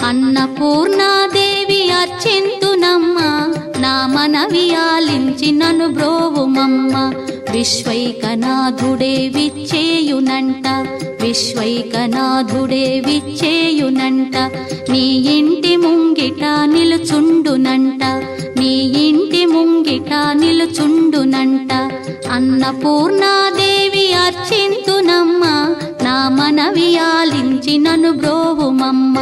అన్నపూర్ణాదేవి అర్చింతునమ్మ, నా మనవి ఆలించి నన్ను బ్రోవుమమ్మ. విశ్వైకనాథుడే విచ్చేయునంట, విశ్వైకనాథుడే విచ్చేయునంట. నీ ఇంటి ముంగిట నిలుచుండునంట, నీ ఇంటి ముంగిట నిలుచుండునంట. అన్నపూర్ణాదేవి అర్చింతునమ్మ, నా మనవి ఆలించి నన్ను బ్రోవుమమ్మ.